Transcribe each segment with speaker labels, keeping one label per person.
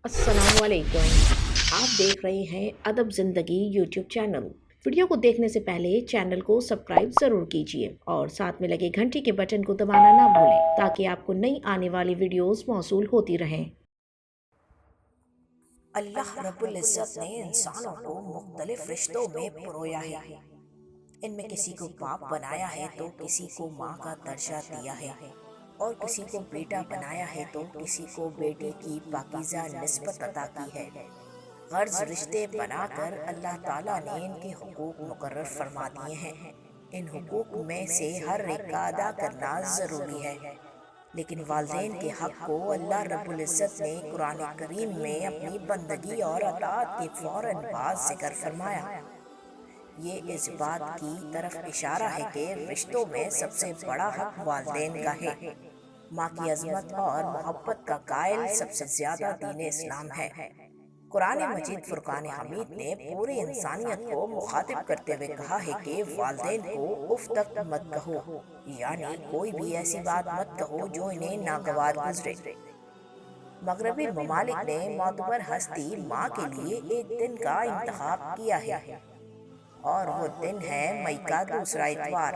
Speaker 1: अस्सलाम वालेकुम। आप देख रहे हैं अदब ज़िंदगी यूट्यूब चैनल। वीडियो को देखने से पहले चैनल को सब्सक्राइब ज़रूर कीजिए और साथ में लगे घंटी के बटन को दबाना ना भूलें ताकि आपको नई आने वाली वीडियोस मौसूल होती रहें।
Speaker 2: अल्लाह रब्बुल इज़्ज़त ने इंसानों को मुख्तलिफ रिश्तों में परोया है। इनमें किसी को बाप बनाया है तो किसी को माँ का दर्जा दिया है, और किसी को बेटा बनाया है तो किसी को बेटी की पाकीज़ा निस्बत अता की है। गर्ज रिश्ते बनाकर अल्लाह ताला ने इनके हुकूक मुकर्रर फरमा दिए हैं। इन हुकूक में से हर एक का अदा करना ज़रूरी है, लेकिन वालिदैन के हक़ को अल्लाह रब्बुल इज़्ज़त ने कुरान करीम में अपनी बंदगी और अताअत के फ़ौरन बाद ज़िक्र फरमाया। ये इस बात की तरफ इशारा है कि रिश्तों में सबसे बड़ा हक़ वालिदैन का है। माँ की अज़मत और मोहब्बत का कायल सबसे ज़्यादा दीन इस्लाम है। कुरान मजीद फुरकान हमीद ने पूरी इंसानियत को मुखातिब करते हुए कहा है कि वालिदैन को उफ तक मत कहो, यानी कोई भी ऐसी बात मत कहो जो इन्हें नागवार गुजरे। मगरबी ममालिक ने मोतबर हस्ती माँ के लिए एक दिन का इंतखाब किया है, और वो दिन है मई का दूसरा इतवार।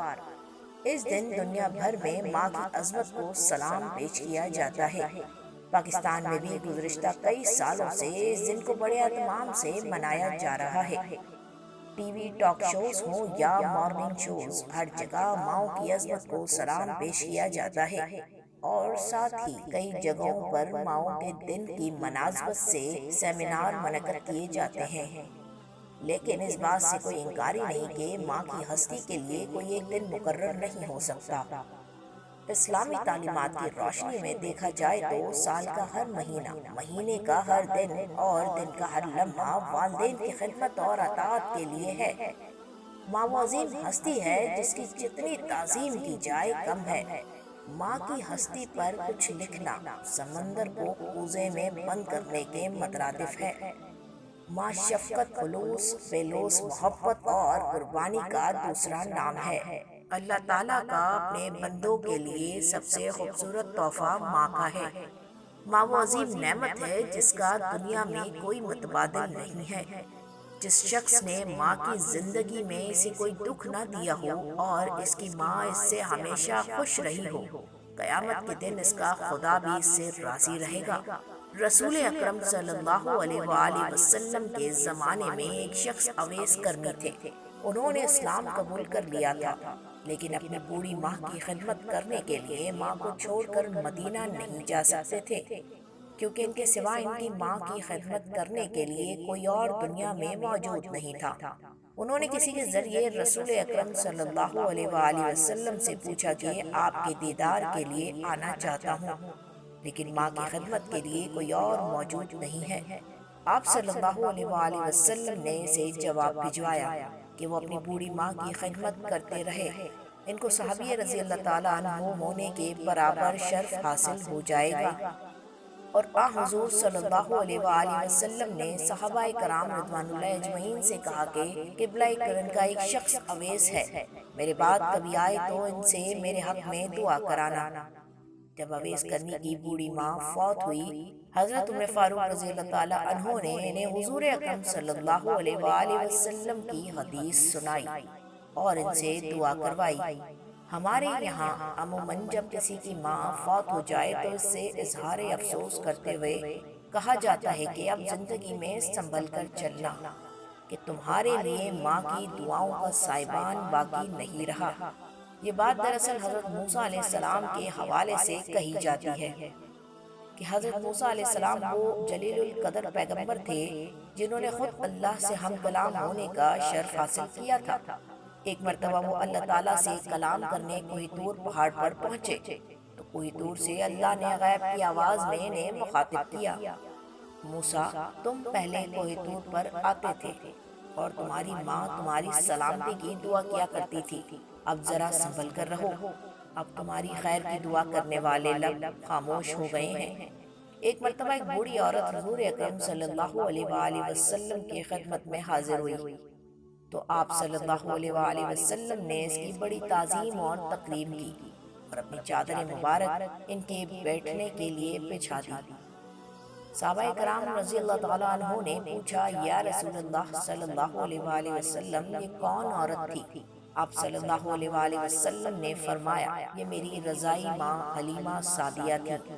Speaker 2: इस दिन दुनिया भर में माँ की अज़मत को सलाम पेश किया जाता है। पाकिस्तान में भी गुज़िश्ता कई सालों से इस दिन को बड़े एहतमाम से मनाया जा रहा है। टीवी टॉक शोज हों या मॉर्निंग शोज, हर जगह माँओं की अज़मत को सलाम पेश किया जाता है, और साथ ही कई जगहों पर माँओं के दिन की मनासबत से सेमिनार मुनक़्क़द किए जाते हैं। लेकिन इस बात से कोई इनकारी नहीं कि माँ की हस्ती के लिए कोई एक दिन मुकर्रर नहीं हो सकता। इस्लामी तालीमात की रोशनी में देखा जाए तो साल का हर महीना, महीने का हर दिन और दिन का हर लम्हा वालिदैन की खिदमत और अताअत के लिए है। माँ वो अजीम हस्ती है जिसकी जितनी ताज़ीम की जाए कम है। माँ की हस्ती पर कुछ लिखना समंदर को कूजे में बंद करने के मतरादिफ है। माँ शफ़क़त, खुलूस, बेलूस, मोहब्बत और कुर्बानी का दूसरा नाम है। अल्लाह ताला का अपने बंदों के लिए सबसे खूबसूरत तोहफा माँ का है। माँ वो अजीम नेमत है जिसका दुनिया में कोई मुतबादिल नहीं है। जिस शख्स ने माँ की जिंदगी में इसे कोई दुख न दिया हो और इसकी माँ इससे हमेशा खुश रही हो, क़यामत के दिन इसका खुदा भी इससे राज़ी रहेगा। रसूल अकरम सल्लल्लाहु अलैहि वसल्लम के ज़माने में एक शख्स अवैस करनी थे। उन्होंने इस्लाम कबूल कर लिया था, लेकिन अपनी बूढ़ी माँ की खिदमत करने के लिए माँ को छोड़कर मदीना नहीं जा सकते थे, क्योंकि इनके सिवा इनकी माँ की खिदमत करने के लिए कोई और दुनिया में मौजूद नहीं था। उन्होंने किसी के जरिए रसूल अकरम सल्लल्लाहु अलैहि वसल्लम से पूछा कि आपके दीदार के लिए आना चाहता हूँ, लेकिन माँ की खिदमत के लिए कोई और मौजूद नहीं है। आप सल्लल्लाहु अलैहि वसल्लम ने इसे जवाब भिजवाया कि वो अपनी बूढ़ी माँ की खिदमत करते रहे। इनको सहाबी रज़ी अल्लाह ताला अन्हु होने के बराबर शर्फ हासिल हो जाएगा। और आ हुजूर सल्लल्लाहु अलैहि वसल्लम ने सहाबाए कराम रिज़वानुल्लाह अजमईन से कहा कि क़िबला करन का एक शख्स अवैस है, मेरे बाद कभी आए तो इनसे मेरे हक में दुआ कराना। जब अवैस करनी की बूढ़ी माँ फौत हुई, हज़रत उमर फारूक रज़ी अल्लाह ताला अन्हो ने इन्हें हुजूर अकरम सल्लल्लाहु अलैहि वसल्लम की हदीस सुनाई और इनसे दुआ करवाई। हमारे यहाँ अमूमन जब किसी की माँ फौत हो जाए तो इससे इजहार अफसोस करते हुए कहा जाता है कि अब जिंदगी में संभल कर चलना, कि तुम्हारे लिए माँ की दुआओं का साइबान बाकी नहीं रहा। ये बात दरअसल हज़रत मूसा अलैहिस्सलाम के हवाले से कही जाती है कि हज़रत मूसा अलैहिस्सलाम वो जलीलुल कदर पैगंबर थे जिन्होंने खुद अल्लाह से हम कलाम होने का शर्फ हासिल किया था। एक मर्तबा वो अल्लाह ताला से कलाम करने कोहितूर पहाड़ पर पहुँचे तो कोहितूर से अल्लाह ने गैब की आवाज़ में इन्हें मुखातिब किया, मूसा, तुम पहले कोहितूर पर आते थे और तुम्हारी माँ तुम्हारी सलामती की दुआ किया करती थी, अब जरा संभल कर रहो, अब तुम्हारी खैर की दुआ करने वाले लब खामोश हो गए हैं। एक मर्तबा एक बूढ़ी औरत हुजूर अकरम सल्लल्लाहु अलैहि वसल्लम की खिदमत में हाजिर हुई तो आप सल्लल्लाहु अलैहि वसल्लम ने इसकी बड़ी ताज़ीम और तकरीम की और अपनी चादर मुबारक इनके बैठने के लिए बिछा दी। صحابہ کرام رضی اللہ تعالیٰ عنہ نے پوچھا، یا رسول اللہ صلی اللہ علیہ وآلہ وسلم، یہ کون عورت تھی؟ آپ صلی اللہ علیہ وآلہ وسلم نے فرمایا، یہ میری رضائی ماں حلیمہ سعدیہ تھی۔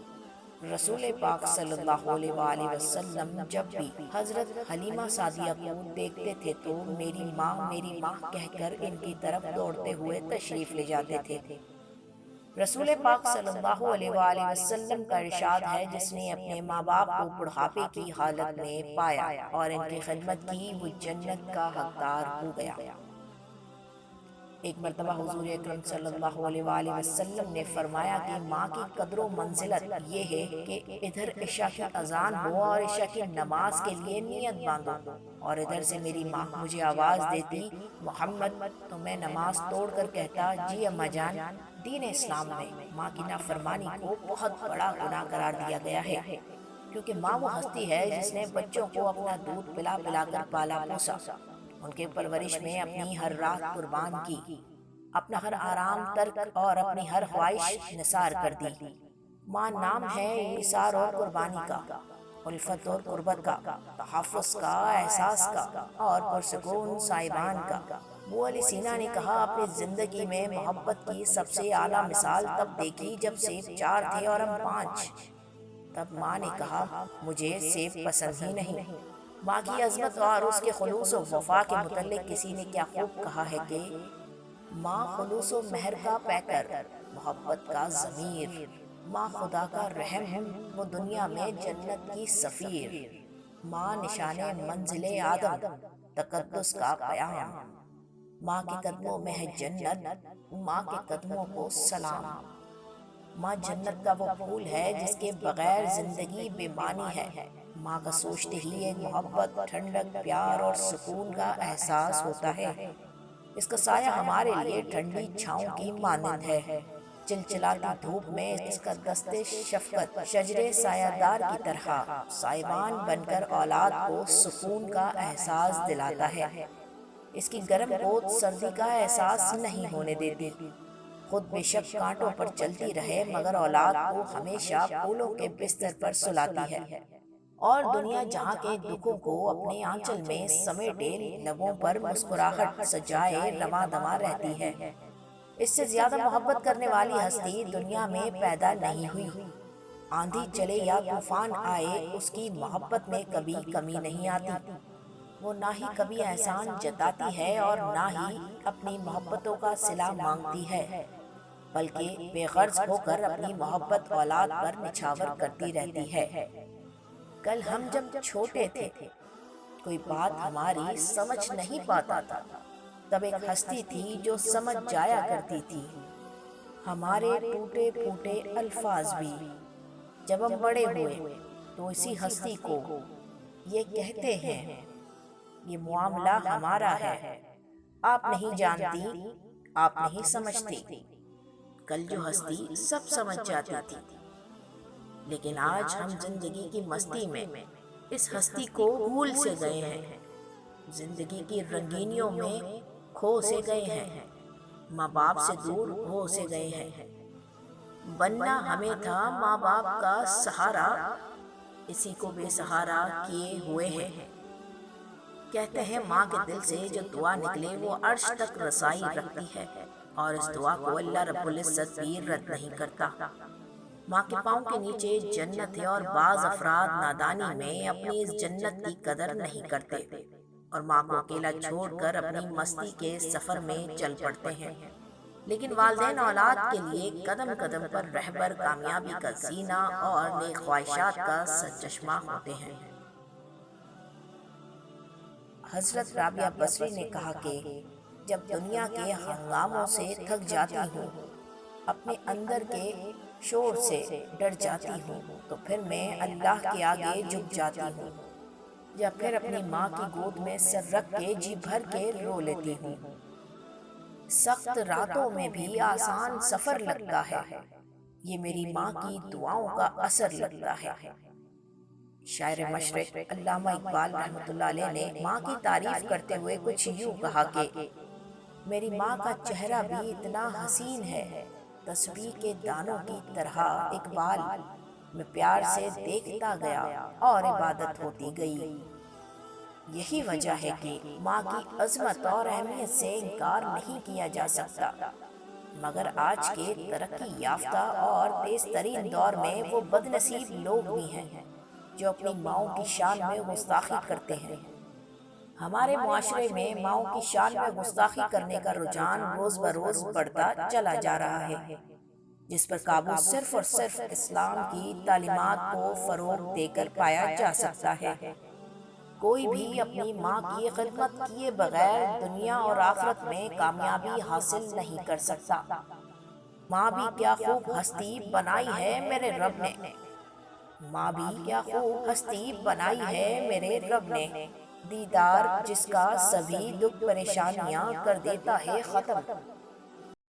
Speaker 2: رسول پاک صلی اللہ علیہ وآلہ وسلم جب بھی حضرت حلیمہ سعدیہ کو دیکھتے تھے تو میری ماں کہہ کر ان کی طرف دوڑتے ہوئے تشریف لے جاتے تھے۔ رسول پاک صلی اللہ علیہ وآلہ وسلم کا ارشاد ہے، جس نے اپنے ماں باپ کو بڑھاپے کی حالت میں پایا اور ان کی خدمت کی، وہ جنت کا حقدار ہو گیا۔ ایک مرتبہ حضور اکرم صلی اللہ علیہ وآلہ وسلم نے فرمایا کہ ماں کی قدر و منزلت یہ ہے کہ ادھر عشاء کی اذان ہو اور عشاء کی نماز کے لیے نیت باندھو، اور ادھر سے میری ماں مجھے آواز دیتی، محمد، تو میں نماز توڑ کر کہتا، جی اماں جان۔ دین اسلام میں ماں کی نافرمانی کو بہت بڑا گناہ قرار دیا گیا ہے، کیونکہ ماں وہ ہستی ہے جس نے بچوں کو اپنا دودھ پلا پلا کر پالا پوسا، ان کے پرورش میں اپنی ہر رات قربان کی، اپنا ہر آرام ترک اور اپنی ہر خواہش نثار کر دی۔ ماں نام ہے ایثار اور قربانی کا، الفت اور قربت کا، تحفظ کا، احساس کا اور پرسکون صاحبان کا۔ ابو علی سینا نے کہا، اپنی زندگی میں محبت کی سب سے اعلیٰ مثال تب دیکھی جب سیب 4 تھے اور ہم 5۔ تب ماں نے کہا، مجھے سیب پسند ہی نہیں۔ ماں کی عظمت اور اس کے خلوص و وفا کے متعلق کسی نے کیا خوب کہا ہے کہ ماں خلوص و مہر کا پیکر، محبت کا ضمیر، ماں خدا کا رحم، وہ دنیا میں جنت کی سفیر، ماں نشان منزل آدم، تقدس کا پیام، ماں کے قدموں میں ہے جنت، ماں کے قدموں کو سلام۔ ماں جنت کا وہ پھول ہے جس کے بغیر زندگی بے معنی ہے۔ ماں کا سوچتے ہی ایک محبت، ٹھنڈک، پیار اور سکون کا احساس ہوتا ہے۔ اس کا سایہ ہمارے لیے ٹھنڈی چھاؤں کی مانند ہے، چلچلاتی دھوپ میں اس کا دست شفقت شجر سایہ دار کی طرح سائبان بن کر اولاد کو سکون کا احساس دلاتا ہے۔ اس کی گرم گود سردی کا احساس نہیں ہونے دیتی، خود بے شک کانٹوں پر چلتی رہے مگر اولاد کو ہمیشہ پھولوں کے بستر پر سلاتی ہے، اور دنیا جہاں کے دکھوں کو اپنے آنچل میں سمیٹے لبوں پر مسکراہٹ سجائے رواں دواں رہتی ہے۔ اس سے زیادہ محبت کرنے والی ہستی دنیا میں پیدا نہیں ہوئی۔ آندھی چلے یا طوفان آئے، اس کی محبت میں کبھی کمی نہیں آتی۔ وہ نہ ہی کبھی احسان جتاتی ہے اور نہ ہی اپنی محبتوں کا صلہ مانگتی ہے، بلکہ بے غرض ہو کر اپنی محبت اولاد پر نچھاور کرتی رہتی ہے۔ کل ہم جب چھوٹے تھے، کوئی بات ہماری سمجھ نہیں پاتا تھا، تب ایک ہستی تھی جو سمجھ جایا کرتی تھی ہمارے ٹوٹے پھوٹے الفاظ بھی۔ جب ہم بڑے ہوئے تو اسی ہستی کو یہ کہتے ہیں، یہ معاملہ ہمارا ہے، آپ نہیں جانتی، آپ نہیں سمجھتی۔ کل جو ہستی سب سمجھ جاتی تھی، لیکن آج ہم زندگی کی مستی میں اس ہستی کو بھول سے گئے ہیں، زندگی کی رنگینیوں میں کھو سے گئے ہیں، ماں باپ سے دور ہو سے گئے ہیں۔ بننا ہمیں تھا ماں باپ کا سہارا، اسی کو بے سہارا کیے ہوئے ہیں۔ کہتے ہیں ماں کے دل سے جو دعا نکلے وہ عرش تک رسائی رکھتی ہے، اور اس دعا کو اللہ رب العزت بھی رد نہیں کرتا۔ ماں کے پاؤں کے نیچے جنت ہے، اور بعض افراد نادانی میں اپنی اس جنت کی قدر نہیں کرتے اور ماں کو اکیلا چھوڑ کر اپنی مستی کے سفر میں چل پڑتے ہیں۔ لیکن والدین اولاد کے لیے قدم قدم پر رہبر، کامیابی کا زینہ اور نیک خواہشات کا سرچشمہ ہوتے ہیں۔ حضرت رابعہ بصری نے کہا کہ جب دنیا کے ہنگاموں سے تھک جاتی ہوں، اپنے اندر کے شور سے ڈر جاتی ہوں، تو پھر میں اللہ کے آگے جھک جاتی ہوں، یا پھر اپنی ماں کی گود میں سر رکھ کے جی بھر کے رو لیتی ہوں۔ سخت راتوں میں بھی آسان سفر لگتا ہے، یہ میری ماں کی دعاؤں کا اثر لگتا ہے۔ شاعر مشرق علامہ اقبال رحمۃ اللہ علیہ نے ماں کی تعریف کرتے ہوئے کچھ یوں کہا کہ میری ماں کا چہرہ بھی اتنا حسین ہے، تسبیح کے دانوں کی طرح اقبال، میں پیار سے دیکھتا گیا اور عبادت ہوتی گئی۔ یہی وجہ ہے کہ ماں کی عظمت اور اہمیت سے انکار نہیں کیا جا سکتا، مگر آج کے ترقی یافتہ اور تیز ترین دور میں وہ بد نصیب لوگ بھی ہیں جو اپنی ماؤں کی شان میں گستاخی کرتے ہیں۔ ہمارے معاشرے میں ماؤں کی شان میں گستاخی کرنے کا رجحان روز بروز بڑھتا چلا جا رہا ہے، جس پر قابو صرف اور صرف اسلام کی تعلیمات کو فروغ دے کر پایا جا سکتا ہے۔ کوئی بھی اپنی ماں کی خدمت کیے بغیر دنیا اور آخرت میں کامیابی حاصل نہیں کر سکتا۔ ماں بھی کیا خوب ہستی بنائی ہے میرے رب نے، ماں بھی کیا خوب ہستی بنائی ہے میرے رب نے، دیدار جس کا سبھی دکھ پریشانیاں کر دیتا ہے ختم۔